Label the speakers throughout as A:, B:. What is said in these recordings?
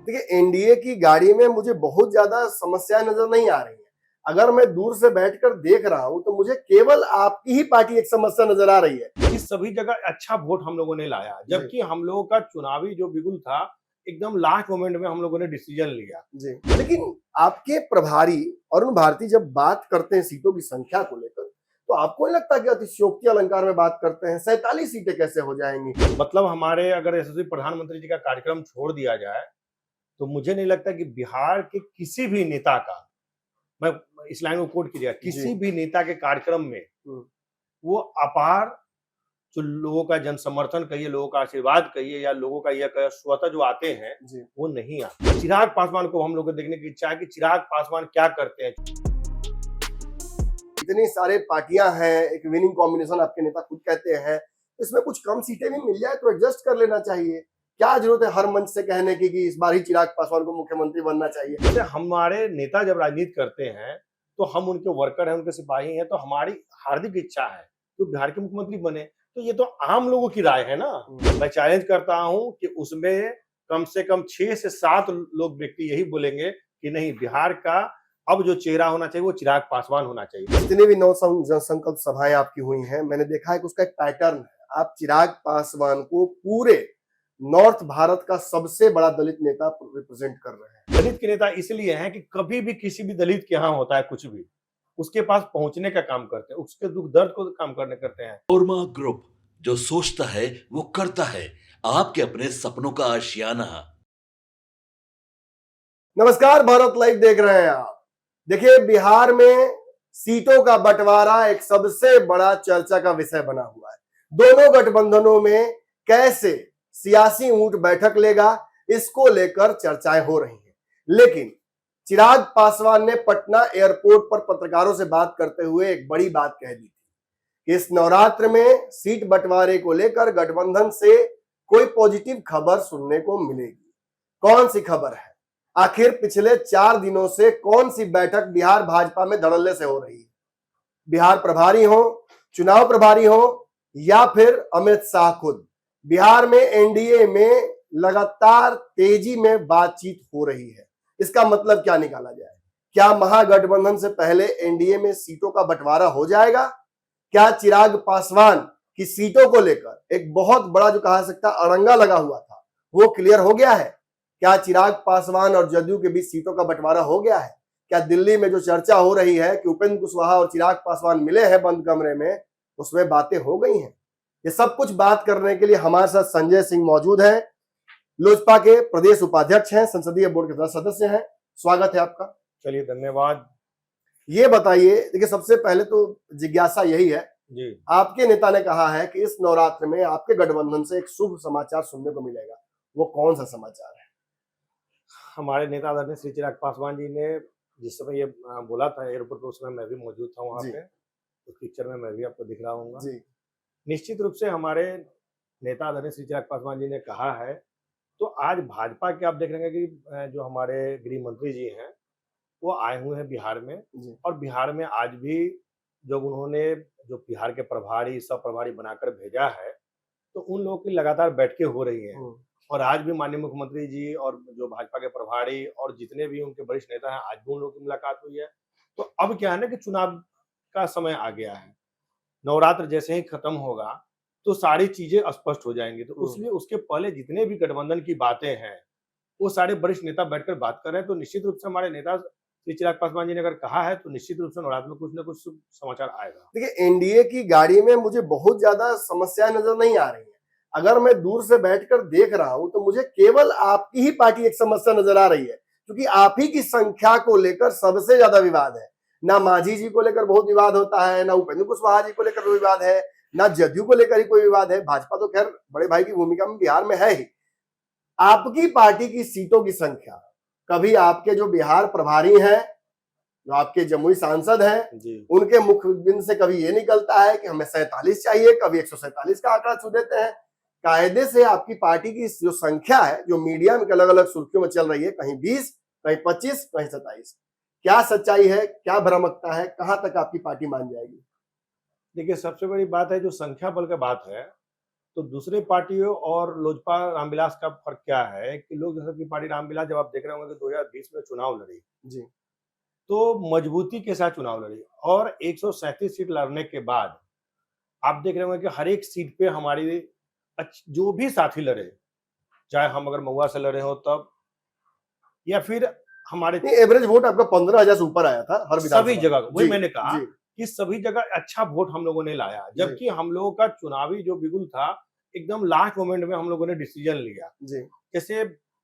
A: देखिए, एनडीए की गाड़ी में मुझे बहुत ज्यादा समस्याएं नजर नहीं आ रही है। अगर मैं दूर से बैठकर देख रहा हूं तो मुझे केवल आपकी ही पार्टी एक समस्या नजर आ रही है।
B: कि सभी जगह अच्छा वोट हम लोगों ने लाया,
A: जी।
B: जबकि हम लोगों का चुनावी जो बिगुल था, एकदम लास्ट मोमेंट में हम लोगों ने डिसीजन लिया।
A: जी, लेकिन आपके प्रभारी अरुण भारती जब बात करते हैं सीटों की संख्या को लेकर, तो आपको नहीं लगता कि अतिशयोक्ति अलंकार में बात करते हैं? 47 सीटें कैसे हो जाएंगी?
B: मतलब हमारे अगर यशस्वी प्रधानमंत्री जी का कार्यक्रम छोड़ दिया जाए, तो मुझे नहीं लगता कि बिहार के किसी भी नेता का, मैं इस लाइन को कोट कीजिएगा, किसी भी नेता के कार्यक्रम में वो अपार जो लोगों का जन समर्थन कहिए, लोगों का आशीर्वाद कहिए या लोगों का यह कहिए स्वतः जो आते हैं, वो नहीं आते। चिराग पासवान को हम लोग को देखने की इच्छा है कि चिराग पासवान क्या करते हैं।
A: इतनी सारे पार्टियां हैं, एक विनिंग कॉम्बिनेशन आपके नेता खुद कहते हैं, इसमें कुछ कम सीटें भी मिल जाए तो एडजस्ट कर लेना चाहिए। क्या जरूरत है हर मंच से कहने की कि इस बार ही चिराग पासवान को मुख्यमंत्री बनना चाहिए?
B: जैसे हमारे नेता जब राजनीति करते हैं, तो हम उनके वर्कर हैं, उनके सिपाही हैं, तो हमारी हार्दिक इच्छा है तो बिहार के मुख्यमंत्री बने। तो ये तो आम लोगों की राय है ना। मैं चैलेंज करता हूं कि उसमें कम से कम 6 से 7 लोग व्यक्ति यही बोलेंगे कि नहीं, बिहार का अब जो चेहरा होना चाहिए वो चिराग पासवान होना चाहिए।
A: जितनी भी जनसंकल्प सभाएं आपकी हुई हैं, मैंने देखा है कि उसका एक पैटर्न है। आप चिराग पासवान को पूरे नॉर्थ भारत का सबसे बड़ा दलित नेता रिप्रेजेंट कर रहे हैं।
B: दलित के नेता इसलिए हैं कि कभी भी किसी भी दलित के यहाँ होता है कुछ भी, उसके पास पहुंचने का काम करते हैं, उसके दुख दर्द को काम करने करते हैं।
C: ओरमा ग्रुप, जो सोचता है वो करता है, आपके अपने सपनों का आशियाना।
A: नमस्कार, भारत लाइव देख रहे हैं आप। देखिए, बिहार में सीटों का बंटवारा एक सबसे बड़ा चर्चा का विषय बना हुआ है। दोनों गठबंधनों में कैसे सियासी ऊंट बैठक लेगा, इसको लेकर चर्चाएं हो रही हैं। लेकिन चिराग पासवान ने पटना एयरपोर्ट पर पत्रकारों से बात करते हुए एक बड़ी बात कह दी थी कि इस नवरात्र में सीट बंटवारे को लेकर गठबंधन से कोई पॉजिटिव खबर सुनने को मिलेगी। कौन सी खबर है? आखिर पिछले 4 दिनों से कौन सी बैठक बिहार भाजपा में धड़ल्ले से हो रही है? बिहार प्रभारी हो, चुनाव प्रभारी हो, या फिर अमित शाह खुद? बिहार में एनडीए में लगातार तेजी में बातचीत हो रही है। इसका मतलब क्या निकाला जाए? क्या महागठबंधन से पहले एनडीए में सीटों का बंटवारा हो जाएगा? क्या चिराग पासवान की सीटों को लेकर एक बहुत बड़ा जो कहा सकता अड़ंगा लगा हुआ था वो क्लियर हो गया है? क्या चिराग पासवान और जदयू के बीच सीटों का बंटवारा हो गया है? क्या दिल्ली में जो चर्चा हो रही है कि उपेंद्र कुशवाहा और चिराग पासवान मिले हैं बंद कमरे में, उसमें बातें हो गई हैं? ये सब कुछ बात करने के लिए हमारे साथ संजय सिंह मौजूद हैं, लोजपा के प्रदेश उपाध्यक्ष हैं, संसदीय बोर्ड के सदस्य हैं। स्वागत है आपका।
B: चलिए, धन्यवाद।
A: ये बताइए, देखिए सबसे पहले तो जिज्ञासा यही है
B: जी,
A: आपके नेता ने कहा है कि इस नवरात्र में आपके गठबंधन से एक शुभ समाचार सुनने को मिलेगा, वो कौन सा समाचार है?
B: हमारे नेता आदरणीय श्री चिराग पासवान जी ने जिस समय ये बोला था एयरपोर्ट पर, उस समय मैं भी मौजूद था वहाँ पे। उस पिक्चर में मैं भी आपको दिख रहा हूँ।
A: जी।
B: निश्चित रूप से हमारे नेता आदरणीय श्री चिराग पासवान जी ने कहा है, तो आज भाजपा के आप देख रहे हैं कि जो हमारे गृह मंत्री जी हैं, वो आए हुए हैं बिहार में। और बिहार में आज भी जब उन्होंने जो बिहार के प्रभारी, सब प्रभारी बनाकर भेजा है, तो उन लोगों की लगातार बैठकें हो रही हैं। और आज भी माननीय मुख्यमंत्री जी और जो भाजपा के प्रभारी और जितने भी उनके वरिष्ठ नेता हैं, आज भी उन लोगों की मुलाकात हुई है। तो अब क्या है ना कि चुनाव का समय आ गया है, नवरात्र जैसे ही खत्म होगा तो सारी चीजें स्पष्ट हो जाएंगी। तो उसलिए उसके पहले जितने भी गठबंधन की बातें हैं, वो सारे वरिष्ठ नेता बैठकर बात कर रहे हैं। तो निश्चित रूप से हमारे नेता श्री चिराग पासवान जी ने अगर कहा है, तो निश्चित रूप से नवरात्र में कुछ न कुछ समाचार आएगा।
A: देखिए, एनडीए की गाड़ी में मुझे बहुत ज्यादा समस्याएं नजर नहीं आ रही है। अगर मैं दूर से बैठकर देख रहा हूं तो मुझे केवल आपकी ही पार्टी एक समस्या नजर आ रही है, क्योंकि आप ही की संख्या को लेकर सबसे ज्यादा विवाद है। ना मांझी जी को लेकर बहुत विवाद होता है, ना उपेंद्र कुशवाहा जी को लेकर कोई विवाद है, ना जदयू को लेकर ही कोई विवाद है। भाजपा तो खैर बड़े भाई की भूमिका में बिहार में है ही। आपकी पार्टी की सीटों की संख्या, कभी आपके जो बिहार प्रभारी हैं, जो आपके जमुई सांसद हैं, उनके मुखबिंद से कभी ये निकलता है कि हमें 47 चाहिए, कभी 147 का आंकड़ा छू देते हैं। कायदे से आपकी पार्टी की जो संख्या है, जो मीडिया में अलग अलग सुर्खियों में चल रही है, कहीं 20, कहीं 25, कहीं 27, क्या सच्चाई है, क्या भ्रामकता है, कहां तक आपकी पार्टी मान जाएगी?
B: देखिए, सबसे बड़ी बात है जो संख्या बल की बात है, तो दूसरे पार्टियों और लोजपा रामविलास का फर्क क्या है कि लोक जनशक्ति पार्टी रामविलास, जब आप देख रहे होंगे कि 2020 में चुनाव लड़ी
A: जी
B: तो मजबूती के साथ चुनाव लड़ी, और 137 सीट लड़ने के बाद आप देख रहे होंगे कि हर एक सीट पे हमारी जो भी साथी लड़े, चाहे हम अगर महुआ से लड़े हो तब, या फिर हमारे
A: नहीं, एवरेज वोट आपका 15,000 से ऊपर आया था हर
B: सभी
A: विधानसभा
B: जगह,
A: में।
B: वही
A: जी,
B: मैंने कहा
A: जी
B: कि सभी जगह अच्छा वोट हम लोगों ने लाया, जबकि हम लोगों का चुनावी जो बिगुल था एकदम लास्ट मोमेंट में हम लोगों ने डिसीजन लिया।
A: जी
B: जैसे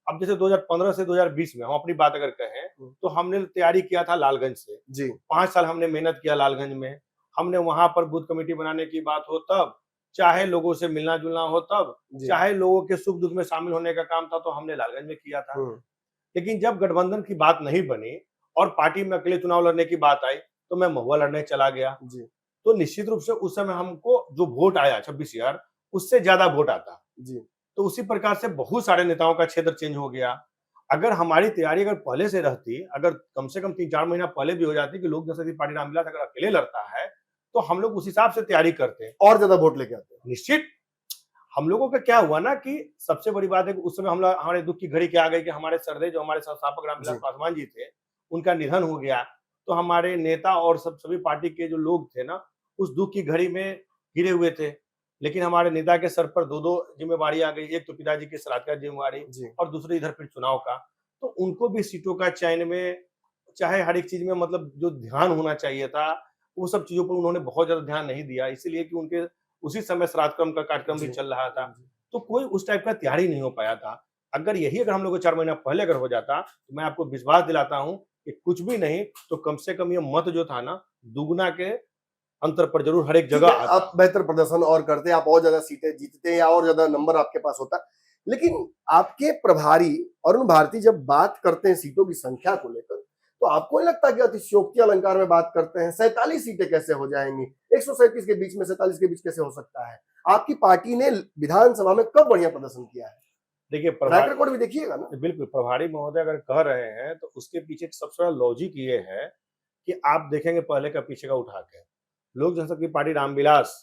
B: अब जैसे 2015 से 2020 में हम अपनी बात अगर कहें तो हमने तैयारी किया था लालगंज से,
A: जी
B: 5 साल हमने मेहनत किया लालगंज में, हमने वहां पर बूथ कमेटी बनाने की बात हो तब, चाहे लोगों से मिलना जुलना हो तब,
A: जी
B: चाहे लोगों के सुख दुख में शामिल होने का काम था तो हमने लालगंज में किया था। लेकिन जब गठबंधन की बात नहीं बनी और पार्टी में अकेले चुनाव लड़ने की बात आई तो मैं महुआ लड़ने चला गया।
A: जी
B: तो निश्चित रूप से उस समय हमको जो वोट आया 26,000 उससे ज्यादा वोट आता।
A: जी
B: तो उसी प्रकार से बहुत सारे नेताओं का क्षेत्र चेंज हो गया। अगर हमारी तैयारी अगर पहले से रहती, अगर कम से कम 3-4 महीना पहले भी हो जाती कि लोक जनशक्ति पार्टी रामविलास अगर अकेले लड़ता है तो हम लोग उस हिसाब से तैयारी करते।
A: और ज्यादा वोट लेके आते हैं।
B: निश्चित हम लोगों का क्या हुआ ना कि सबसे बड़ी बात है कि उस समय हमारे दुख की घड़ी क्या आ गई कि हमारे सरदे जो हमारे संस्थापक रामविलास
A: जी।
B: पासवान जी थे, उनका निधन हो गया। तो हमारे नेता और सभी पार्टी के जो लोग थे ना, उस दुख की घड़ी में घिरे हुए थे। लेकिन हमारे नेता के सर पर 2-2 जिम्मेवारी आ गई, एक तो पिताजी की श्राद्ध का जिम्मेवारी
A: जी
B: और दूसरी इधर फिर चुनाव का। तो उनको भी सीटों का चयन में, चाहे हर एक चीज में मतलब जो ध्यान होना चाहिए था, वो सब चीजों पर उन्होंने बहुत ज्यादा ध्यान नहीं दिया, इसीलिए कि उनके उसी समय श्राद्ध क्रम का कार्यक्रम भी
A: जी।
B: चल रहा था। तो कोई उस टाइप का तैयारी नहीं हो पाया था। अगर हम लोग को 4 महीना पहले अगर हो जाता तो मैं आपको विश्वास दिलाता हूँ कि कुछ भी नहीं तो कम से कम ये मत जो था ना, दुगना के अंतर पर जरूर हर एक
A: ठीक
B: जगह
A: है,
B: आता।
A: आप बेहतर प्रदर्शन और करते, आप और ज्यादा सीटें जीतते या और ज्यादा नंबर आपके पास होता। लेकिन आपके प्रभारी अरुण भारती जब बात करते हैं सीटों की संख्या को लेकर, तो आपको नहीं लगता कि अतिशयोक्ति अलंकार में बात करते हैं? 47 सीटें कैसे हो जाएंगी? 137 के बीच में 47 के बीच कैसे हो सकता है? आपकी पार्टी ने विधानसभा में कब बढ़िया प्रदर्शन किया है?
B: देखिए
A: ट्रैक रिकॉर्ड भी देखिएगा ना।
B: बिल्कुल प्रभारी महोदय अगर कह रहे हैं तो उसके पीछे सबसे बड़ा लॉजिक ये है कि आप देखेंगे पहले का पीछे का उठा के, लोक जनशक्ति पार्टी रामविलास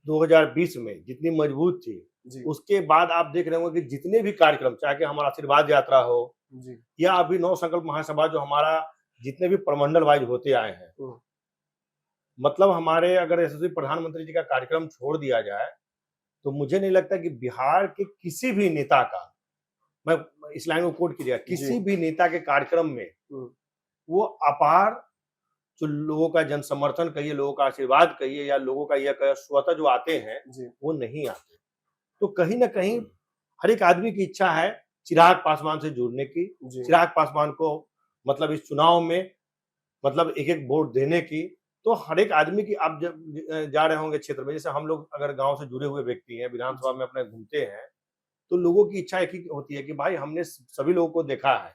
B: 2020 में जितनी मजबूत थी,
A: जी
B: उसके बाद आप देख रहे होंगे कि जितने भी कार्यक्रम, चाहे कि हमारा आशीर्वाद यात्रा हो
A: जी
B: या अभी नौ संकल्प महासभा जो हमारा जितने भी प्रमंडल वाइज होते आए हैं, मतलब हमारे अगर यशस्वी प्रधानमंत्री जी का कार्यक्रम छोड़ दिया जाए तो मुझे नहीं लगता कि बिहार के किसी भी नेता का, मैं इस लाइन को कोट कीजिएगा, किसी भी नेता के कार्यक्रम में वो अपार जो लोगों का जन समर्थन कहिए, लोगों का आशीर्वाद कहिए या लोगों का यह कहिए स्वतः जो आते हैं वो नहीं आते। तो कहीं ना कहीं हर एक आदमी की इच्छा है चिराग पासवान से जुड़ने की, चिराग पासवान को मतलब इस चुनाव में मतलब एक एक वोट देने की। तो हर एक आदमी की, आप जब जा रहे होंगे क्षेत्र में, जैसे हम लोग अगर गांव से जुड़े हुए व्यक्ति हैं, विधानसभा में अपने घूमते हैं, तो लोगों की इच्छा एक ही होती है कि भाई हमने सभी लोगों को देखा है,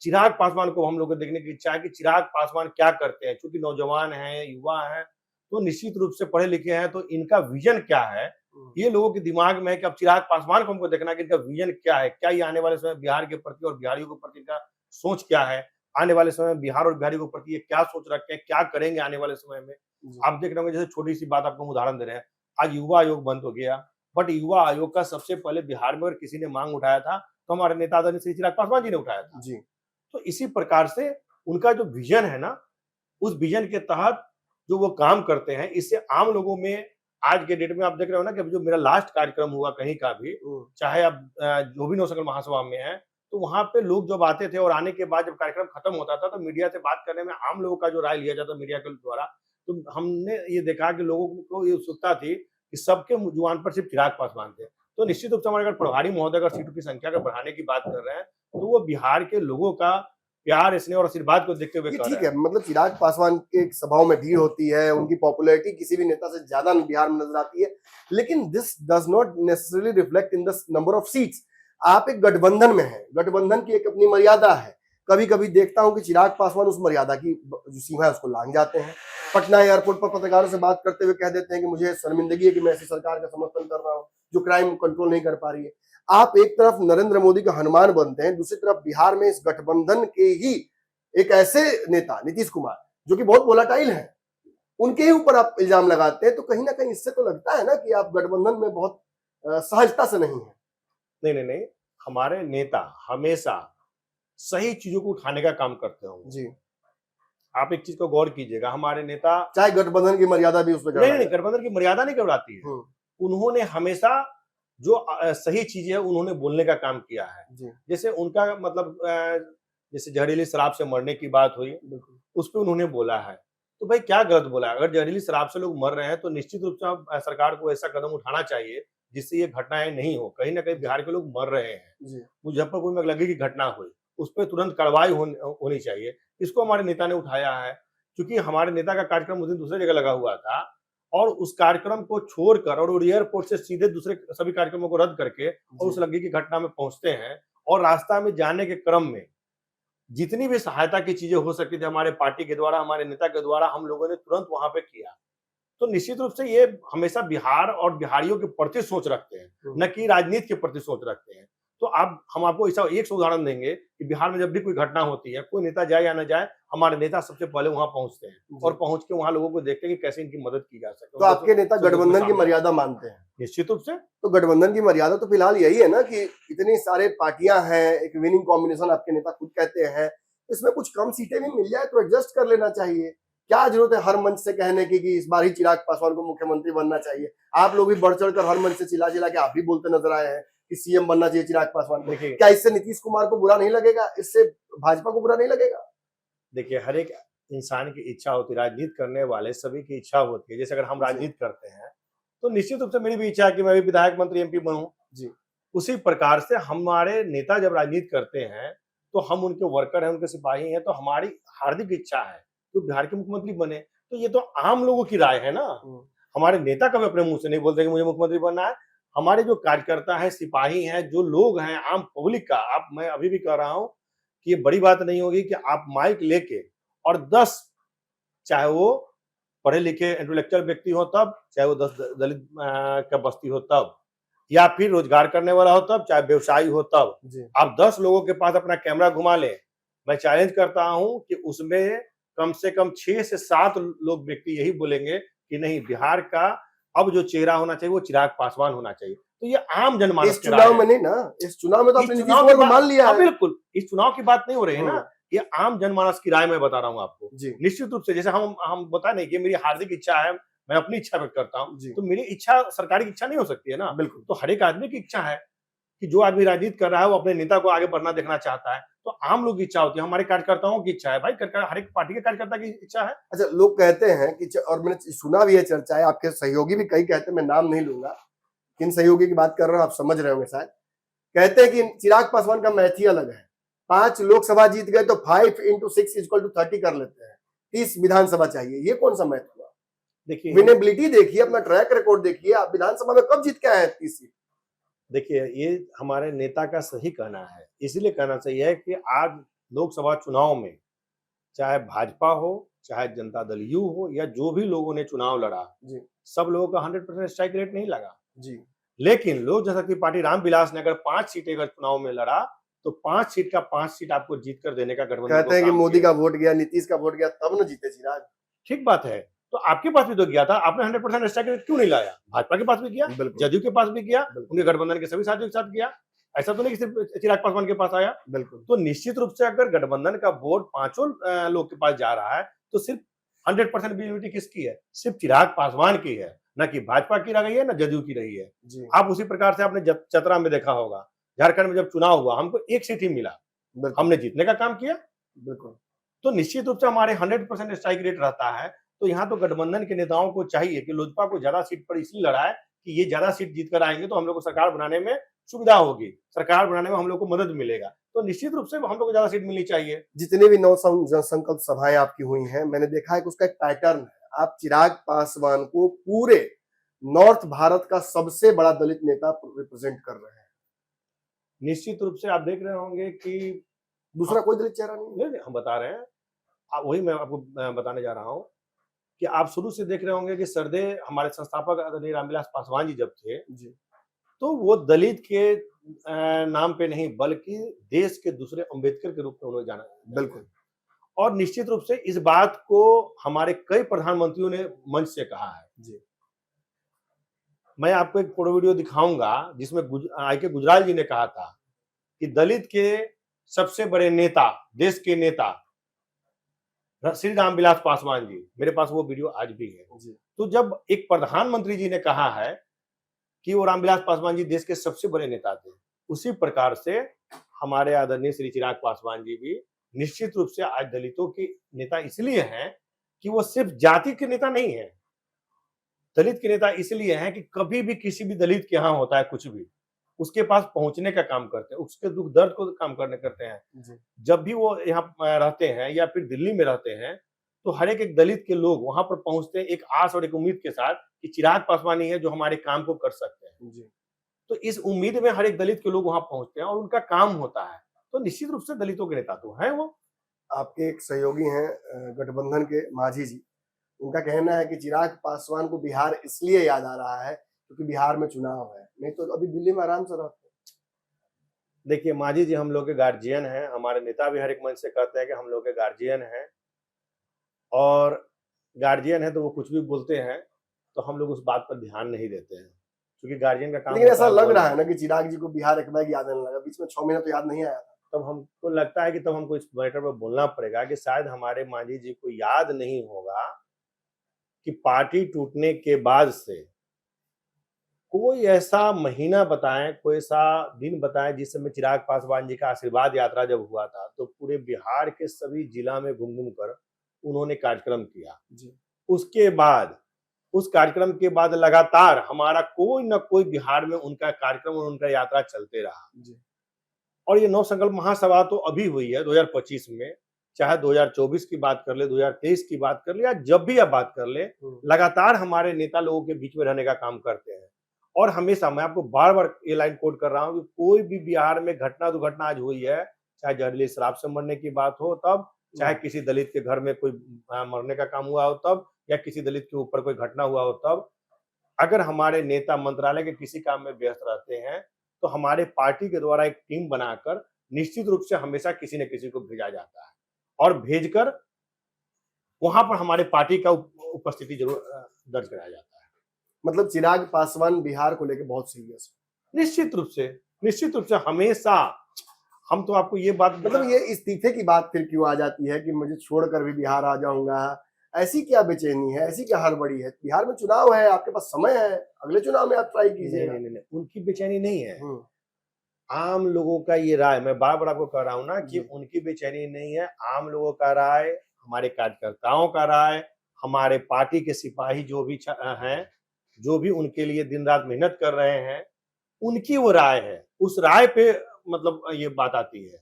B: चिराग पासवान को हम लोग को देखने की इच्छा है कि चिराग पासवान क्या करते हैं। क्योंकि नौजवान हैं, युवा हैं, तो निश्चित रूप से पढ़े लिखे हैं, तो इनका विजन क्या है ये लोगों के दिमाग में है कि अब चिराग पासवान को हमको देखना है कि इनका विजन क्या है, क्या ये आने वाले समय बिहार के प्रति और बिहारियों के प्रति इनका सोच क्या है, आने वाले समय में बिहार और बिहारियों के प्रति ये क्या सोच रखते हैं, क्या करेंगे आने वाले समय में। आप देख रहे होंगे, जैसे छोटी सी बात आपको हम उदाहरण दे रहे हैं, आज युवा आयोग बंद हो गया, बट युवा आयोग का सबसे पहले बिहार में अगर किसी ने मांग उठाया था तो हमारे नेता आदरणीय श्री चिराग पासवान जी ने उठाया था। तो इसी प्रकार से उनका जो विजन है ना, उस विजन के तहत जो वो काम करते हैं, इससे आम लोगों में आज के डेट में आप देख रहे हो ना कि जो मेरा लास्ट कार्यक्रम हुआ कहीं का भी, चाहे अब जो भी नौ संकल्प महासभा में है, तो वहां पे लोग जब आते थे और आने के बाद जब कार्यक्रम खत्म होता था तो मीडिया से बात करने में आम लोगों का जो राय लिया जाता मीडिया के द्वारा, तो हमने ये देखा कि लोगों को ये उत्सुकता थी कि सबके जुबान पर सिर्फ चिराग पासवान थे। तो निश्चित रूप से हमारे अगर प्रभारी महोदय अगर सीटों की संख्या अगर बढ़ाने की बात कर रहे हैं तो वो बिहार के लोगों का प्यार, स्नेह और आशीर्वाद को देखते हुए कर रहे हैं।
A: ठीक है, मतलब चिराग पासवान के सभाओं में भीड़ होती है, उनकी पॉपुलैरिटी किसी भी नेता से ज्यादा बिहार में नजर आती है, लेकिन this does not necessarily reflect in the number of seats. आप एक गठबंधन में हैं, गठबंधन की एक अपनी मर्यादा है। कभी कभी देखता हूं कि चिराग पासवान उस मर्यादा की जो सीमा है उसको लांघ जाते हैं। पटना एयरपोर्ट पर पत्रकारों से बात करते हुए कह देते हैं कि मुझे शर्मिंदगी है कि मैं ऐसी सरकार का समर्थन कर रहा हूं जो क्राइम कंट्रोल नहीं कर पा रही है। आप एक तरफ नरेंद्र मोदी का हनुमान बनते हैं, दूसरी तरफ बिहार में इस गठबंधन के ही एक ऐसे नेता नीतीश कुमार जो कि बहुत वोलाटाइल है, उनके ही ऊपर आप इल्जाम लगाते हैं, तो कहीं ना कहीं इससे तो लगता है ना कि आप गठबंधन में बहुत सहजता से नहीं है।
B: नहीं, हमारे नेता हमेशा सही चीजों को उठाने का काम करते होंगे।
A: जी,
B: आप एक चीज को गौर कीजिएगा, हमारे नेता
A: चाहे गठबंधन की मर्यादा भी उसमें
B: नहीं, गठबंधन की मर्यादा नहीं गड़बड़ाती है।
A: हम्म,
B: उन्होंने हमेशा जो सही चीज है उन्होंने बोलने का काम किया है।
A: जी,
B: जैसे उनका मतलब जैसे जहरीली शराब से मरने की बात हुई,
A: बिल्कुल,
B: उस पे उन्होंने बोला है। तो भाई क्या गलत बोला है? अगर जहरीली शराब से लोग मर रहे हैं तो निश्चित रूप से अब सरकार को ऐसा कदम उठाना चाहिए जिससे ये घटनाएं नहीं हो। कहीं ना कहीं बिहार के लोग मर रहे हैं,
A: जी,
B: मुजफ्फरपुर में लगी की घटना हुई, उस पर तुरंत कार्रवाई होनी चाहिए। इसको हमारे नेता ने उठाया है, क्योंकि हमारे नेता का कार्यक्रम उस दिन दूसरी जगह लगा हुआ था और उस कार्यक्रम को छोड़कर और एयरपोर्ट से सीधे दूसरे सभी कार्यक्रमों को रद्द करके और उस लगी की घटना में पहुंचते हैं। और रास्ता में जाने के क्रम में जितनी भी सहायता की चीजें हो सकती थी हमारे पार्टी के द्वारा, हमारे नेता के द्वारा, हम लोगों ने तुरंत वहां पे किया। तो निश्चित रूप से ये हमेशा बिहार और बिहारियों के प्रति सोच रखते हैं, न कि राजनीति के प्रति सोच रखते हैं। तो अब हम आपको ऐसा एक उदाहरण देंगे कि बिहार में जब भी कोई घटना होती है, कोई नेता जाए या न जाए, हमारे नेता सबसे पहले वहां पहुंचते हैं और पहुंच के वहां लोगों को देखते हैं कि कैसे इनकी मदद की जा सकती है।
A: तो आपके नेता गठबंधन की मर्यादा मानते हैं?
B: निश्चित रूप से।
A: तो गठबंधन की मर्यादा तो फिलहाल यही है ना कि इतनी सारे पार्टियां हैं, एक विनिंग कॉम्बिनेशन आपके नेता खुद कहते हैं, इसमें कुछ कम सीटें भी मिल जाए तो एडजस्ट कर लेना चाहिए। क्या जरूरत है हर मंच से कहने की कि इस बार ही चिराग पासवान को मुख्यमंत्री बनना चाहिए? आप लोग भी बढ़ चढ़ कर हर मंच से चिल्ला चिल्ला के आप भी बोलते नजर आए हैं कि सीएम बनना चाहिए चिराग पासवान को।
B: देखिए,
A: क्या इससे नीतीश कुमार को बुरा नहीं लगेगा? इससे भाजपा को बुरा नहीं लगेगा?
B: देखिए हर एक इंसान की इच्छा होती है, राजनीति करने वाले सभी की इच्छा होती है। जैसे अगर हम राजनीति करते हैं तो निश्चित रूप से मेरी भी इच्छा है कि मैं भी विधायक, मंत्री, एमपी बनूं।
A: जी,
B: उसी प्रकार से हमारे नेता जब राजनीति करते हैं तो हम उनके वर्कर हैं, उनके सिपाही हैं, तो हमारी हार्दिक इच्छा है तो बिहार के मुख्यमंत्री बने। तो ये तो आम लोगों की राय है ना। हमारे नेता कभी अपने मुंह से नहीं बोलते कि मुझे मुख्यमंत्री बनना है। हमारे जो कार्यकर्ता हैं, सिपाही हैं, जो लोग हैं, आम पब्लिक का, आप मैं अभी भी कह रहा हूं कि ये बड़ी बात नहीं होगी कि आप माइक लेके और 10, चाहे वो पढ़े लिखे इंटेलेक्चुअल व्यक्ति हो तब, चाहे वो 10 दलित का बस्ती हो तब, या फिर रोजगार करने वाला हो तब, चाहे व्यवसायी हो तब, आप 10 लोगों के पास अपना कैमरा घुमा लें, मैं चैलेंज करता हूं कि उसमें कम से कम 6 से 7 लोग व्यक्ति यही बोलेंगे कि नहीं, बिहार का अब जो चेहरा होना चाहिए वो चिराग पासवान होना चाहिए। तो ये आम जनमानस
A: इस चुनाव में नहीं ना, इस चुनाव में तो आपने नीतीश
B: चुनाव
A: कुमार को मान लिया है।
B: बिल्कुल, इस चुनाव की बात नहीं हो रही है ना, ये आम जनमानस की राय मैं बता रहा हूँ आपको। निश्चित रूप से जैसे हम बता नहीं कि मेरी हार्दिक इच्छा है, मैं अपनी इच्छा व्यक्त करता हूँ, तो मेरी इच्छा सरकारी की इच्छा नहीं हो सकती है ना।
A: बिल्कुल।
B: तो हर एक आदमी की इच्छा है कि जो आदमी राजनीति कर रहा है वो अपने नेता को आगे बढ़ना देखना चाहता है। तो आम लोग की इच्छा होती है, हमारे कार्यकर्ताओं की इच्छा है भाई, हर एक पार्टी के कार्यकर्ता की इच्छा है।
A: अच्छा, लोग कहते हैं कि और मैंने सुना भी है चर्चा है, आपके सहयोगी भी कई कहते हैं, मैं नाम नहीं लूंगा, किन सहयोगी की बात कर रहा हूं आप समझ रहे होंगे शायद। कहते हैं कि चिराग पासवान का मैथ ही अलग है, 5 लोकसभा जीत गए तो 5 into 6 = 30 कर लेते हैं, 30 विधानसभा चाहिए। ये कौन सा मैथ हुआ?
B: देखिए,
A: विनेबिलिटी देखिए, अपना ट्रैक रिकॉर्ड देखिए, आप विधानसभा में कब जीत के आए हैं 30 सीट?
B: देखिए, ये हमारे नेता का सही कहना है, इसलिए कहना चाहिए कि आज लोकसभा चुनाव में चाहे भाजपा हो, चाहे जनता दल यू हो, या जो भी लोगों ने चुनाव लड़ा, सब लोगों का 100% स्ट्राइक रेट नहीं लगा। लेकिन लोक जनशक्ति पार्टी रामविलास ने अगर 5 सीटें अगर चुनाव में लड़ा तो 5 सीट का 5 सीट आपको जीत कर देने का गठबंधन
A: कहते हैं कि मोदी का वोट गया, नीतीश का वोट गया, तब न जीते चिराग।
B: ठीक बात है, तो आपके पास भी तो गया था, आपने 100% स्ट्राइक रेट क्यों नहीं लाया? भाजपा के पास भी गया, जदयू के पास भी गया, उनके गठबंधन के सभी साथियों के साथ गया। ऐसा तो नहीं कि सिर्फ चिराग पासवान के पास आया।
A: बिल्कुल।
B: तो निश्चित रूप से अगर गठबंधन का वोट 5 लोग के पास जा रहा है तो सिर्फ 100% विजिबिलिटी किसकी है? सिर्फ चिराग पासवान की है, न कि भाजपा की रही है, न जदयू की रही है। आप उसी प्रकार से आपने चतरा में देखा होगा, झारखंड में जब चुनाव हुआ हमको 1 सीट ही मिला, हमने जीतने का काम किया।
A: बिल्कुल।
B: तो निश्चित रूप से हमारे 100% स्ट्राइक रेट रहता है। तो यहाँ तो गठबंधन के नेताओं को चाहिए कि लोजपा को ज्यादा सीट पर इसलिए लड़ाए कि ये ज्यादा सीट जीत कर आएंगे तो हम लोग को सरकार बनाने में सुविधा होगी, सरकार बनाने में हम लोग को मदद मिलेगा। तो निश्चित रूप से हम लोग को ज्यादा सीट मिलनी चाहिए।
A: जितनी भी 9 जनसंकल्प सभाएं आपकी हुई हैं, मैंने देखा है कि उसका एक पैटर्न है। आप चिराग पासवान को पूरे नॉर्थ भारत का सबसे बड़ा दलित नेता रिप्रेजेंट कर रहे हैं।
B: निश्चित रूप से आप देख रहे होंगे कि
A: दूसरा कोई दलित चेहरा नहीं।
B: हम बता रहे हैं, वही मैं आपको बताने जा रहा हूँ कि आप शुरू से देख रहे होंगे कि सरदे हमारे संस्थापक आदरणीय रामविलास पासवान जी जब थे तो वो दलित के नाम पे नहीं बल्कि देश के दूसरे अंबेडकर के रूप में उन्होंने जाना।
A: बिल्कुल।
B: और निश्चित रूप से इस बात को हमारे कई प्रधानमंत्रियों ने मंच से कहा है।
A: जी
B: मैं आपको एक फोटो वीडियो दिखाऊंगा जिसमें आई के गुजराल जी ने कहा था कि दलित के सबसे बड़े नेता, देश के नेता श्री रामविलास पासवान जी, मेरे पास वो वीडियो आज भी है।
A: जी
B: तो जब एक प्रधानमंत्री जी ने कहा है कि वो रामविलास पासवान जी देश के सबसे बड़े नेता थे, उसी प्रकार से हमारे आदरणीय श्री चिराग पासवान जी भी निश्चित रूप से आज दलितों के नेता इसलिए हैं कि वो सिर्फ जाति के नेता नहीं है। दलित के नेता इसलिए हैं कि कभी भी किसी भी दलित के यहाँ होता है कुछ भी, उसके पास पहुंचने का काम करते हैं, उसके दुख दर्द को काम करते हैं।
A: जी
B: जब भी वो यहाँ रहते हैं या फिर दिल्ली में रहते हैं, तो हर एक दलित के लोग वहां पर पहुंचते हैं एक आस और एक उम्मीद के साथ कि चिराग पासवान ही है जो हमारे काम को कर सकते हैं।
A: जी
B: तो इस उम्मीद में हर एक दलित के लोग वहां पहुंचते हैं और उनका काम होता है। तो निश्चित रूप से दलितों के नेता तो हैं वो।
A: आपके एक सहयोगी हैं गठबंधन के मांझी जी, उनका कहना है कि चिराग पासवान को बिहार इसलिए याद आ रहा है क्योंकि बिहार में चुनाव है, नहीं तो अभी दिल्ली में आराम से रहते।
B: देखिए मांझी जी हम लोग के गार्जियन हैं, हमारे नेता भी हर एक मंच से कहते हैं कि हम लोग के गार्जियन हैं, और गार्जियन है तो वो कुछ भी बोलते हैं तो हम लोग उस बात पर ध्यान नहीं देते हैं, क्योंकि गार्जियन का काम
A: लेकिन
B: होता
A: ऐसा
B: है
A: लग
B: बोलना।
A: रहा है ना कि चिराग जी को बिहार एक बैग याद आने लगा, बीच में 6 महीने तो याद नहीं आया था।
B: तब हमको लगता है कि तब हमको इस मैटर पर बोलना पड़ेगा कि शायद हमारे मांझी जी को याद नहीं होगा कि पार्टी टूटने के बाद से कोई ऐसा महीना बताएं, कोई ऐसा दिन बताएं जिस समय चिराग पासवान जी का आशीर्वाद यात्रा जब हुआ था तो पूरे बिहार के सभी जिला में घूम घूम कर उन्होंने कार्यक्रम किया।
A: जी
B: उसके बाद उस कार्यक्रम के बाद लगातार हमारा कोई ना कोई बिहार में उनका कार्यक्रम और उनका यात्रा चलते रहा।
A: जी
B: और ये नौ संकल्प महासभा तो अभी हुई है 2025 में, चाहे 2024 की बात कर ले, 2023 की बात कर ले, या जब भी आप बात कर ले, लगातार हमारे नेता लोगों के बीच में रहने का काम करते हैं। और हमेशा मैं आपको बार बार ये लाइन कोट कर रहा हूँ कि कोई भी बिहार में घटना दुर्घटना आज हुई है, चाहे जहरीली शराब से मरने की बात हो तब, चाहे किसी दलित के घर में कोई मरने का काम हुआ हो तब, या किसी दलित के ऊपर कोई घटना हुआ हो तब, अगर हमारे नेता मंत्रालय के किसी काम में व्यस्त रहते हैं तो हमारे पार्टी के द्वारा एक टीम बनाकर निश्चित रूप से हमेशा किसी न किसी को भेजा जाता है, और भेजकर वहां पर हमारे पार्टी का उपस्थिति जरूर दर्ज कराया जाता है।
A: मतलब चिराग पासवान बिहार को लेकर बहुत सीरियस है।
B: निश्चित रूप से हमेशा। हम तो आपको ये बात
A: मतलब ये इस्तीफे की बात फिर क्यों आ जाती है कि मुझे छोड़कर भी बिहार आ जाऊंगा, ऐसी क्या बेचैनी है, ऐसी क्या हड़बड़ी है? बिहार में चुनाव है, आपके पास समय है, अगले चुनाव में आप ट्राई कीजिएगा।
B: नहीं, उनकी बेचैनी नहीं है, आम लोगों का ये राय, मैं बार बार आपको कह रहा हूं ना कि उनकी बेचैनी नहीं है, आम लोगों का राय, हमारे कार्यकर्ताओं का राय, हमारे पार्टी के सिपाही जो भी हैं, जो भी उनके लिए दिन रात मेहनत कर रहे हैं, उनकी वो राय है। उस राय पे मतलब ये बात आती है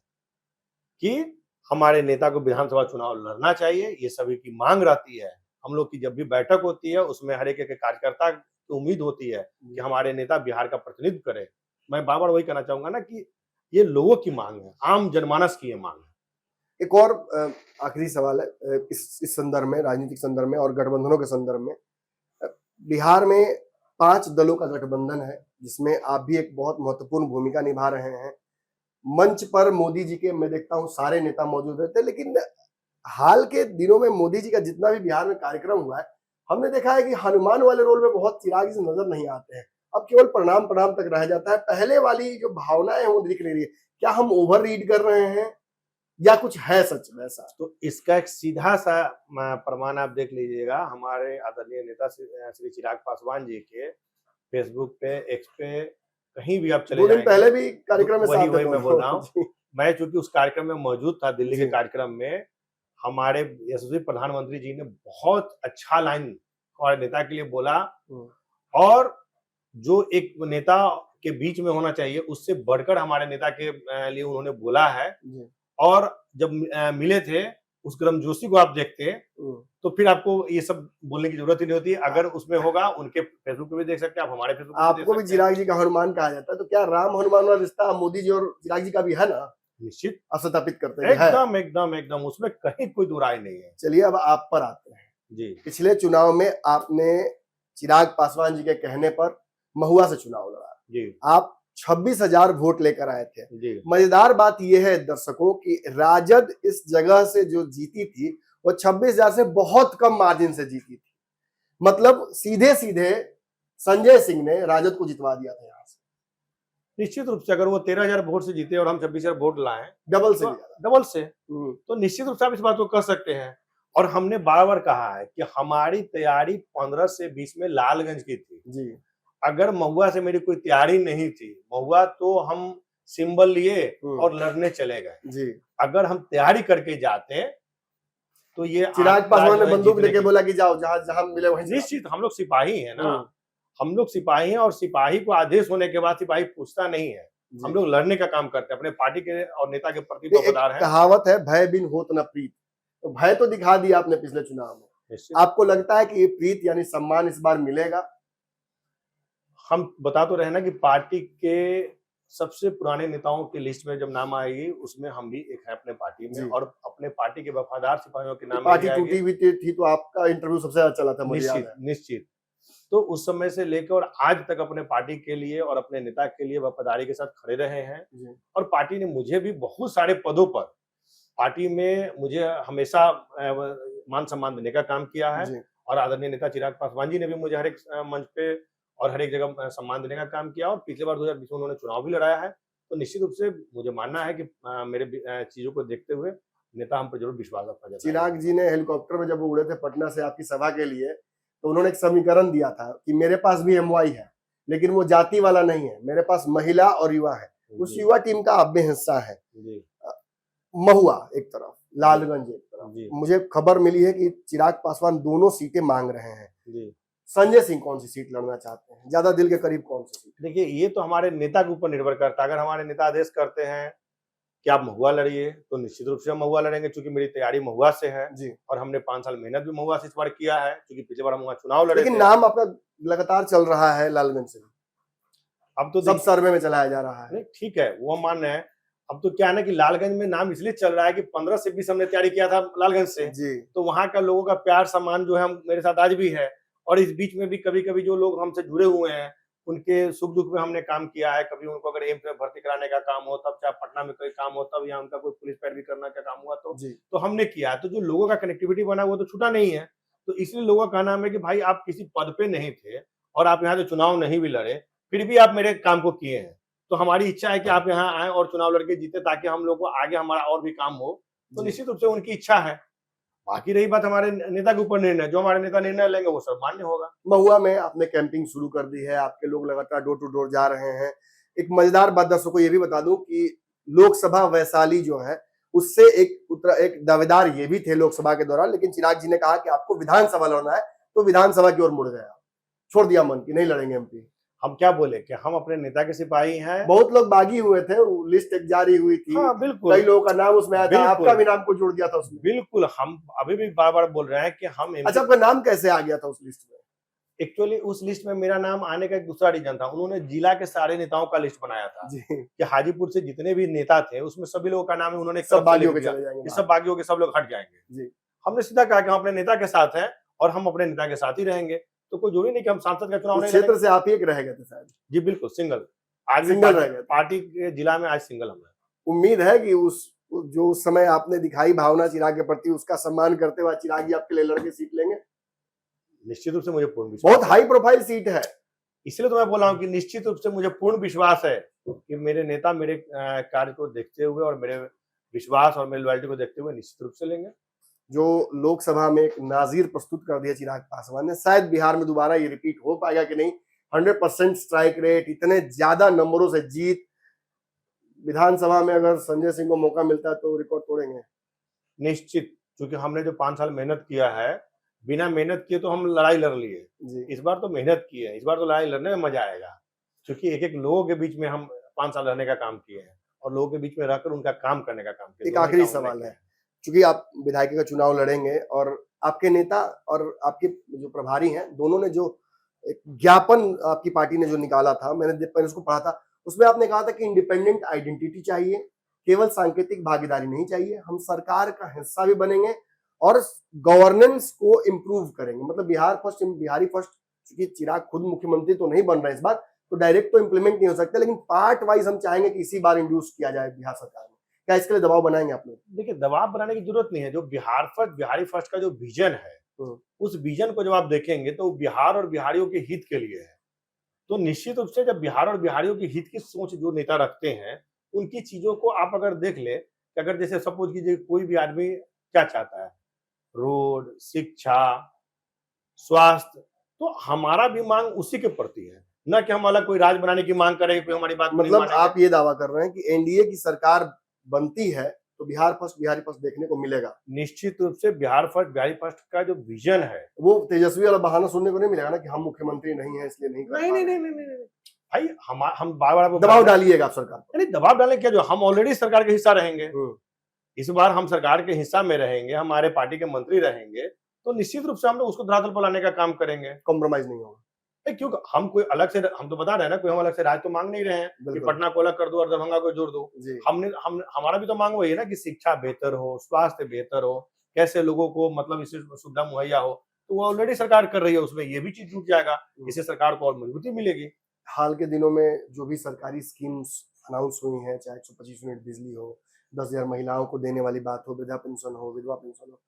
B: कि हमारे नेता को विधानसभा चुनाव लड़ना चाहिए, ये सभी की मांग रहती है। हम लोग की जब भी बैठक होती है उसमें हर एक कार्यकर्ता की उम्मीद होती है कि हमारे नेता बिहार का प्रतिनिधित्व करें। मैं बार बार वही कहना चाहूंगा ना कि ये लोगों की मांग है, आम जनमानस की ये मांग है।
A: एक और आखिरी सवाल है इस संदर्भ में, राजनीतिक संदर्भ में और गठबंधनों के संदर्भ में। बिहार में 5 दलों का गठबंधन है जिसमें आप भी एक बहुत महत्वपूर्ण भूमिका निभा रहे हैं। मंच पर मोदी जी के मैं देखता हूं सारे नेता मौजूद रहते हैं, लेकिन हाल के दिनों में मोदी जी का जितना भी बिहार में कार्यक्रम हुआ है, हमने देखा है कि हनुमान वाले रोल में बहुत चिराग जी नजर नहीं आते हैं, अब केवल प्रणाम प्रणाम तक रह जाता है। पहले वाली जो भावनाएं हैं वो दिख नहीं रही है। क्या हम ओवर रीड कर रहे हैं या कुछ है सच में ऐसा?
B: तो इसका एक सीधा सा प्रमाण आप देख लीजिएगा, हमारे आदरणीय नेता श्री चिराग पासवान जी के फेसबुक पे, एक्स पे, कहीं भी आप चले
A: दो दिन पहले भी कार्यक्रम में
B: वही मैं बोल रहा हूँ। मैं चूंकि उस कार्यक्रम में मौजूद था, दिल्ली के कार्यक्रम में, हमारे यशस्वी प्रधानमंत्री जी ने बहुत अच्छा लाइन हमारे नेता के लिए बोला, और जो एक नेता के बीच में होना चाहिए उससे बढ़कर हमारे नेता के लिए उन्होंने बोला है। और जब मिले थे उस गर्मजोशी को आप देखते तो फिर आपको ये सब बोलने की जरूरत ही नहीं होती। अगर उसमें होगा, उनके फेसबुक पे भी देख सकते हैं आप, हमारे फेसबुक पे
A: आपको भी चिराग जी का हनुमान कहा जाता है, तो क्या राम हनुमान वाला रिश्ता मोदी जी और चिराग जी का भी है ना?
B: निश्चित
A: सत्यापित करते हैं,
B: एकदम उसमें कहीं कोई दो राय नहीं है।
A: चलिए अब आप पर आते हैं
B: जी।
A: पिछले चुनाव में आपने चिराग पासवान जी के कहने पर महुआ से चुनाव लड़ा।
B: जी।
A: आप 26,000 वोट लेकर आए थे।
B: जी
A: मजेदार बात यह है दर्शकों कि राजद इस जगह से जो जीती थी वो 26,000 से बहुत कम मार्जिन से जीती थी। मतलब सीधे सीधे संजय सिंह ने राजद को जितवा दिया था यहाँ से,
B: निश्चित रूप से अगर वो 13,000 वोट से जीते और हम 26,000 वोट लाएं
A: डबल से
B: तो
A: भी ज्यादा।
B: डबल से,
A: हम्म,
B: तो निश्चित रूप से आप इस बात को कर सकते हैं। और हमने बार बार कहा है कि हमारी तैयारी 15 से 20 में लालगंज की थी।
A: जी
B: अगर महुआ से मेरी कोई तैयारी नहीं थी, महुआ तो हम सिंबल लिए और लड़ने चले गए।
A: जी।
B: अगर हम तैयारी करके जाते तो ये
A: चिराग
B: आंकड़ा
A: पासवान
B: जो
A: ने
B: है
A: बंदूक
B: जीतने
A: लेके
B: की-
A: बोला कि जाओ जहां जहां मिले वहीं चलाओ।
B: निश्चित हम लोग सिपाही हैं ना,
A: हम्म,
B: हम लोग सिपाही हैं और सिपाही को आदेश होने के बाद सिपाही पूछता नहीं है।
A: जी।
B: हम लोग लड़ने का काम करते हैं, अपने पार्टी के और नेता के प्रति
A: एक
B: वफादार हैं।
A: कहावत है, भय बिन होत न प्रीत। तो भय तो दिखा दिया आपने पिछले चुनाव में।
B: निश्चित।
A: आपको लगता है कि ये प्रीत यानी सम्मान इस बार मिलेगा?
B: हम बता तो रहे ना कि पार्टी के सबसे पुराने नेताओं की लिस्ट में जब नाम आएगी उसमें हम भी एक है अपने पार्टी
A: जी।
B: में, और अपने पार्टी के वफादार सिपाहियों के नाम
A: पार्टी
B: में
A: टूटी हुई थी तो आपका इंटरव्यू सबसे ज्यादा चला था, मुझे याद
B: निश्चित
A: है।
B: निश्चित। तो उस समय से लेकर और आज तक अपने पार्टी के लिए और अपने नेता के लिए वफादारी के साथ खड़े रहे हैं।
A: जी।
B: और पार्टी ने मुझे भी बहुत सारे पदों पर पार्टी में मुझे हमेशा मान सम्मान देने का काम किया है।
A: जी।
B: और आदरणीय नेता चिराग पासवान जी ने भी मुझे हर एक मंच पे और हर एक जगह सम्मान देने का काम किया। और पिछले बार 2020 में उन्होंने चुनाव भी लड़ाया है। तो निश्चित रूप से मुझे मानना है कि मेरे चीजों को देखते हुए नेता हम पर जरूर विश्वास रखना चाहता है।
A: चिराग जी ने हेलीकॉप्टर में जब वो उड़े थे पटना से आपकी सभा के लिए, तो उन्होंने एक समीकरण दिया था कि मेरे पास भी एमवाई है, लेकिन वो जाति वाला नहीं है, मेरे पास महिला और युवा है। उस
B: जी,
A: युवा टीम का आप भी हिस्सा है।
B: जी,
A: महुआ एक तरफ, लालगंज एक तरफ।
B: जी,
A: मुझे खबर मिली है कि चिराग पासवान दोनों सीटें मांग रहे हैं।
B: जी।
A: संजय सिंह कौन सी सीट लड़ना चाहते हैं? ज्यादा दिल के करीब कौन सी सीट?
B: देखिए ये तो हमारे नेता के ऊपर निर्भर करता है। अगर हमारे नेता आदेश करते हैं कि आप महुआ लड़िए तो निश्चित रूप से हम महुआ लड़ेंगे, क्योंकि मेरी तैयारी महुआ से है।
A: जी।
B: और हमने 5 साल मेहनत भी महुआ से इस बार किया है, क्योंकि पिछले बार हम वहाँ चुनाव लड़े
A: लेकिन
B: थे।
A: नाम आपका लगातार चल रहा है लालगंज से,
B: अब तो
A: सब सर्वे में चलाया जा रहा है।
B: नहीं ठीक है, वो हम मान रहे हैं। अब तो क्या है ना कि लालगंज में नाम इसलिए चल रहा है कि 15 से 20 हमने तैयारी किया था लालगंज से,
A: जी।
B: तो वहाँ का लोगों का प्यार सम्मान जो है मेरे साथ आज भी है। और इस बीच में भी कभी कभी जो लोग हमसे जुड़े हुए हैं उनके सुख दुख में हमने काम किया है। कभी उनको अगर एम्स में भर्ती कराने का काम हो तब, चाहे पटना में कोई काम हो तब, या उनका कोई पुलिस पैरवी करने का काम हुआ
A: जी।
B: तो हमने किया है। तो जो लोगों का कनेक्टिविटी बना वो तो छूटा नहीं है। तो इसलिए लोगों का कहना है कि भाई आप किसी पद पे नहीं थे और आप यहाँ से चुनाव नहीं भी लड़े, फिर भी आप मेरे काम को किए हैं। तो हमारी इच्छा है कि आप यहाँ आए और चुनाव लड़के जीते, ताकि हम लोग को आगे हमारा और भी काम हो। तो
A: जी।
B: निश्चित रूप से उनकी इच्छा है। बाकी रही बात हमारे नेता के ऊपर निर्णय, जो हमारे नेता निर्णय लेंगे वो सब मान्य होगा।
A: महुआ में आपने कैंपिंग शुरू कर दी है, आपके लोग लगातार डोर टू डोर जा रहे हैं। एक मजेदार बात दर्शकों को ये भी बता दूं कि लोकसभा वैशाली जो है उससे एक दावेदार ये भी थे लोकसभा के दौरान, लेकिन चिराग जी ने कहा कि आपको विधानसभा लड़ना है, तो विधानसभा की ओर मुड़ गया, छोड़ दिया मन की नहीं लड़ेंगे एमपी।
B: हम क्या बोले कि हम अपने नेता के सिपाही हैं।
A: बहुत लोग बागी हुए थे, लिस्ट एक जारी हुई थी,
B: हाँ बिल्कुल,
A: कई लोगों का नाम उसमें आया था,
B: बिल्कुल।
A: आपका भी नाम को जोड़ दिया था उसमें।
B: बिल्कुल, हम अभी भी बार बार बोल रहे हैं कि हम
A: अच्छा, आपका नाम कैसे आ गया था उस लिस्ट में?
B: एक्चुअली उस लिस्ट में मेरा नाम आने का एक दूसरा रीजन था। उन्होंने जिला के सारे नेताओं का लिस्ट बनाया था
A: जी।
B: कि हाजीपुर से जितने भी नेता थे उसमें सभी लोगों का नाम उन्होंने एक
A: सब
B: तरफ से
A: बागियों
B: लिख
A: के
B: दिया।
A: चले जाएंगे
B: ये सब बागियों के सब लोग हट जाएंगे।
A: जी।
B: हमने सीधा कहा कि हम अपने नेता के साथ हैं और हम अपने नेता के साथ ही रहेंगे। तो कोई जरूरी नहीं कि हम सांसद का चुनाव
A: उस
B: नहीं
A: क्षेत्र
B: लड़ेंगे।
A: से आप ही एक रह गए थे शायद।
B: जी बिल्कुल, सिंगल। आज भी
A: सिंगल रह गए थे।
B: पार्टी के जिला में आज सिंगल हम हैं।
A: उम्मीद है कि जो उस समय आपने दिखाई भावना चिराग के प्रति, उसका सम्मान करते हुए चिराग जी आपके लिए लड़के सीट लेंगे।
B: निश्चित रूप से मुझे पूर्ण विश्वास
A: बहुत हाई प्रोफाइल सीट है।
B: इसलिए तो मैं बोल रहा हूँ कि निश्चित रूप से मुझे पूर्ण विश्वास है कि मेरे नेता मेरे कार्य को देखते हुए और मेरे विश्वास और मेरी लॉयल्टी को देखते हुए निश्चित रूप से लेंगे।
A: जो लोकसभा में एक नाजीर प्रस्तुत कर दिया चिराग पासवान ने, शायद बिहार में दोबारा ये रिपीट हो पाएगा कि नहीं। 100% स्ट्राइक रेट, इतने ज्यादा नंबरों से जीत, विधानसभा में अगर संजय सिंह को मौका मिलता है तो रिकॉर्ड तोड़ेंगे
B: निश्चित, क्योंकि हमने जो 5 साल मेहनत किया है, बिना मेहनत किए तो हम लड़ाई लड़ लिए।
A: जी।
B: इस बार तो मेहनत की है, इस बार तो लड़ाई लड़ने में मजा आएगा, क्योंकि एक एक लोगों के बीच में हम 5 साल रहने का काम किए हैं और लोगों के बीच में रहकर उनका काम करने का काम किया।
A: एक आखिरी सवाल है, क्योंकि आप विधायक का चुनाव लड़ेंगे और आपके नेता और आपके जो प्रभारी हैं दोनों ने जो एक ज्ञापन आपकी पार्टी ने जो निकाला था, मैंने उसको पढ़ा था, उसमें आपने कहा था कि इंडिपेंडेंट आइडेंटिटी चाहिए, केवल सांकेतिक भागीदारी नहीं चाहिए, हम सरकार का हिस्सा भी बनेंगे और गवर्नेंस को इम्प्रूव करेंगे। मतलब बिहारी फर्स्ट, क्योंकि चिराग खुद मुख्यमंत्री तो नहीं बन रहे इस बार, तो डायरेक्ट तो इंप्लीमेंट नहीं हो सकता, लेकिन पार्ट वाइज हम चाहेंगे कि इसी बार इंड्यूस किया जाए बिहार सरकार में। क्या इसके लिए दबाव बनाएंगे आप लोग?
B: देखिए, दबाव बनाने की जरूरत नहीं है। जो बिहारी फर्स्ट का जो विजन है, उस विजन को जब आप देखेंगे तो बिहार और बिहारियों के हित के लिए है। तो निश्चित रूप से जब बिहार और बिहारियों के हित की सोच जो नेता रखते हैं, उनकी चीजों को आप अगर देख ले कि अगर जैसे सपोज कीजिए कोई भी आदमी क्या चाहता है, रोड, शिक्षा, स्वास्थ्य, तो हमारा भी मांग उसी के प्रति है, न कि हम अलग कोई राज बनाने की मांग करें, कोई हमारी बात को नहीं
A: मतलब
B: मानेगा।
A: आप ये दावा कर रहे हैं कि एनडीए की सरकार बनती है तो बिहार फर्स्ट बिहारी फर्स्ट देखने को मिलेगा?
B: निश्चित रूप से बिहार फर्स्ट बिहारी फर्स्ट का जो विजन है,
A: वो तेजस्वी वाला बहाना सुनने को नहीं मिलेगा ना कि हम मुख्यमंत्री नहीं है इसलिए नहीं कर
B: नहीं
A: पा
B: नहीं
A: रहे
B: नहीं
A: हैं।
B: नहीं नहीं भाई, हम बार बार
A: दबाव डालिएगा आप सरकार पर?
B: नहीं, दबाव डालने क्या, जो हम ऑलरेडी सरकार के हिस्सा रहेंगे,
A: हम्म।
B: इस बार हम सरकार के हिस्सा में रहेंगे, हमारे पार्टी के मंत्री रहेंगे, तो निश्चित रूप से हम लोग उसको धरातल पर लाने का काम करेंगे।
A: कॉम्प्रोमाइज नहीं होगा?
B: नहीं, क्यों हम कोई अलग से, हम तो बता रहे हैं ना, कोई हम अलग से राज तो मांग नहीं रहे हैं कि
A: बिल्कुल।
B: पटना को अलग कर दो और दरभंगा को जोड़ दो।
A: जी।
B: हमारा भी तो मांग वही है ना कि शिक्षा बेहतर हो, स्वास्थ्य बेहतर हो, कैसे लोगों को मतलब इससे सुविधा मुहैया हो, तो वो ऑलरेडी सरकार कर रही है, उसमें ये भी चीज जुट जाएगा, इससे सरकार को और मजबूती मिलेगी।
A: हाल के दिनों में जो भी सरकारी स्कीम्स अनाउंस हुई हैं, चाहे 125 यूनिट बिजली हो, 10,000 महिलाओं को देने वाली बात हो, वृद्धा पेंशन हो, विधवा पेंशन हो,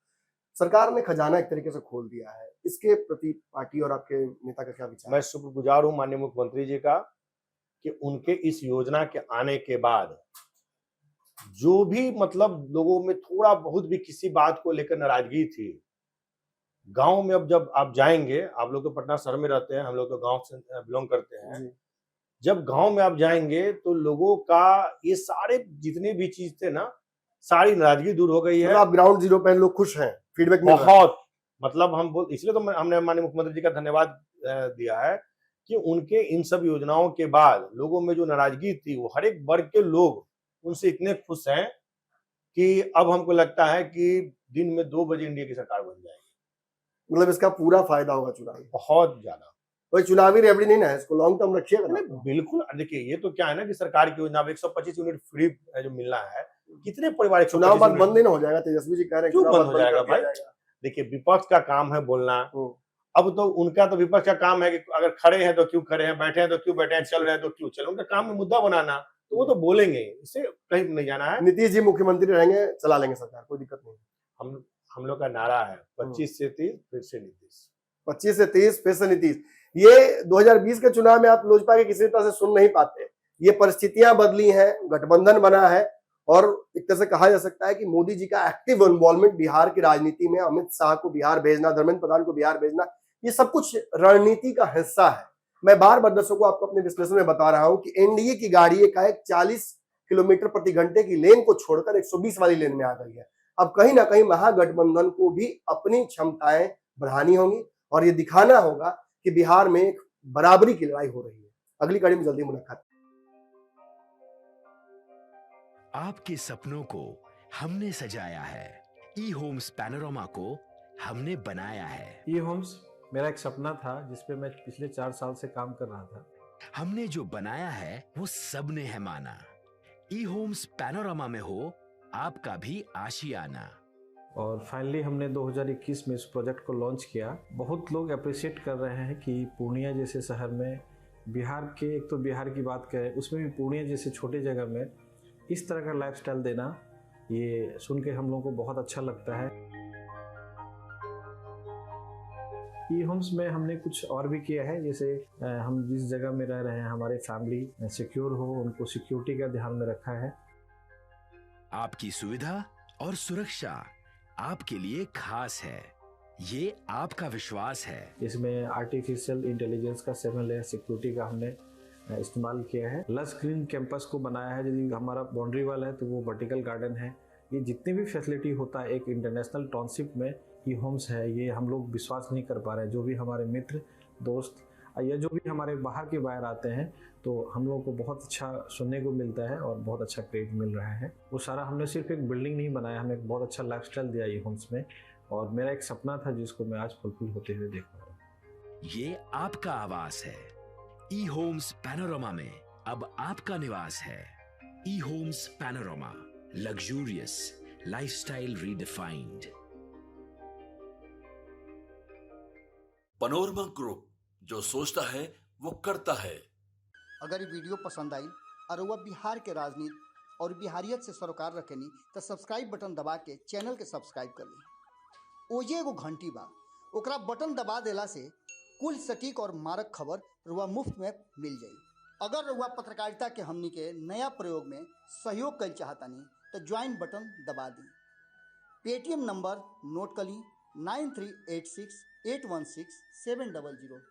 A: सरकार ने खजाना एक तरीके से खोल दिया है। इसके प्रति पार्टी और आपके नेता का क्या विचार
B: मैं
A: है?
B: शुक्रगुजार हूँ माननीय मुख्यमंत्री जी का कि उनके इस योजना के आने के बाद जो भी मतलब लोगों में थोड़ा बहुत भी किसी बात को लेकर नाराजगी थी, गांव में अब जब आप जाएंगे, आप लोग तो पटना शहर में रहते हैं, हम लोग तो गांव से बिलोंग करते हैं,
A: जी।
B: जब गांव में आप जाएंगे तो लोगों का ये सारे जितने भी चीज थे ना, सारी नाराजगी दूर हो गई है।
A: मतलब आप ग्राउंड जीरो पे लोग खुश हैं, फीडबैक मिल रहा है?
B: बहुत, मतलब हम बोल, इसलिए तो हमने माननीय मुख्यमंत्री जी का धन्यवाद दिया है कि उनके इन सब योजनाओं के बाद लोगों में जो नाराजगी थी, वो हर एक वर्ग के लोग उनसे इतने खुश हैं कि अब हमको लगता है कि दिन में 2 बजे इंडिया की सरकार बन जाएगी।
A: मतलब इसका पूरा फायदा होगा चुनाव में?
B: बहुत ज्यादा।
A: कोई चुनावी रेवड़ी नहीं ना है, इसको लॉन्ग टर्म रखिएगा ना?
B: नहीं, बिल्कुल। देखिए, ये तो क्या है ना कि सरकार की योजना 125 यूनिट फ्री जो मिलना है, कितने परिवार
A: चुनाव बाद बंद नहीं ना हो जाएगा? तेजस्वी जी कह रहे हैं
B: क्यों
A: चुनाव
B: बंद
A: बाद
B: हो जाएगा
A: कर दिया
B: भाई?
A: जाएगा।
B: देखिए, विपक्ष का काम है बोलना। अब तो उनका तो विपक्ष का काम है कि अगर खड़े हैं तो क्यों खड़े हैं, बैठे हैं तो क्यों बैठे हैं, चल रहे हैं तो क्यों चले। उनका काम है मुद्दा बनाना, तो वो तो बोलेंगे, इससे कहीं नहीं जाना है।
A: नीतीश जी मुख्यमंत्री रहेंगे, चला लेंगे सरकार, कोई दिक्कत नहीं।
B: हम लोग का नारा है 25 से 30 फिर से नीतीश।
A: 25 से 30 फिर से नीतीश। ये 2020 के चुनाव में आप लोजपा के किसी नेता से सुन नहीं पाते। ये परिस्थितियां बदली हैं, गठबंधन बना है, और एक तरह से कहा जा सकता है कि मोदी जी का एक्टिव इन्वॉल्वमेंट बिहार की राजनीति में, अमित शाह को बिहार भेजना, धर्मेंद्र प्रधान को बिहार भेजना, ये सब कुछ रणनीति का हिस्सा है। मैं बार बार दर्शकों को आपको अपने विश्लेषण में बता रहा हूं कि एनडीए की गाड़ी एकाएक 40 किलोमीटर प्रति घंटे की लेन को छोड़कर 120 वाली लेन में आ गई है। अब कहीं ना कहीं महागठबंधन को भी अपनी क्षमताएं बढ़ानी होंगी और ये दिखाना होगा कि बिहार में एक बराबरी की लड़ाई हो रही है। अगली कड़ी में जल्दी मुलाकात।
D: आपके सपनों को हमने सजाया है, ई होम्स पैनोरामा को हमने बनाया है।
E: ई होम्स मेरा एक सपना था जिस पे मैं पिछले 4 साल से काम कर रहा था।
D: हमने जो बनाया है वो सबने है माना। ई होम्स पैनोरामा में हो आपका भी आशियाना।
E: और फाइनली हमने 2021 में इस प्रोजेक्ट को लॉन्च किया। बहुत लोग अप्रिशिएट कर रहे हैं कि पूर्णिया जैसे शहर में, बिहार के, एक तो बिहार की बात करें उसमें भी पूर्णिया जैसे छोटे जगह में इस तरह का लाइफस्टाइल देना, ये सुन के हम लोगों को बहुत अच्छा लगता है। ई होम्स में हमने कुछ और भी किया है, जैसे हम जिस जगह में रह रहे हैं हमारे फैमिली सिक्योर हो, उनको सिक्योरिटी का ध्यान में रखा है।
D: आपकी सुविधा और सुरक्षा आपके लिए खास है, ये आपका विश्वास है।
E: इसमें आर्टिफिशियल इंटेलिजेंस का 7 लेयर सिक्योरिटी का हमने इस्तेमाल किया है। लस ग्रीन कैंपस को बनाया है, यदि हमारा बाउंड्री वाल है तो वो वर्टिकल गार्डन है। ये जितनी भी फैसिलिटी होता है एक इंटरनेशनल टाउनशिप में ई होम्स है, ये हम लोग विश्वास नहीं कर पा रहे हैं। जो भी हमारे मित्र दोस्त या जो भी हमारे बाहर के बाहर आते हैं तो हम लोगों को बहुत अच्छा सुनने को मिलता है और बहुत अच्छा क्रेडिट मिल रहा है। वो सारा हमने सिर्फ एक बिल्डिंग नहीं बनाया, हमें एक बहुत अच्छा लाइफस्टाइल दिया ई होम्स में, और मेरा एक सपना था जिसको मैं आज फुलफिल होते हुए देख रहा हूँ।
D: ये आपका आवास है। ई होम्स पैनोरामा में अब आपका निवास है। ई homes Panorama, luxurious lifestyle redefined.
C: Panorama group, जो सोचता है वो करता है।
F: अगर ये वीडियो पसंद आई और वह बिहार के राजनीति और बिहारियत से सरोकार रखेनी तो सब्सक्राइब बटन दबा के चैनल के सब्सक्राइब कर ली। ओजे एगो घंटी बा, ओकरा बटन दबा देला से कुल सटीक और मारक खबर रुआ मुफ्त में मिल जाई। अगर रुआ पत्रकारिता के हमनी के नया प्रयोग में सहयोग कर चाहतानी तो ज्वाइन बटन दबा दी। पेटीएम नंबर नोट कर ली 9386816700।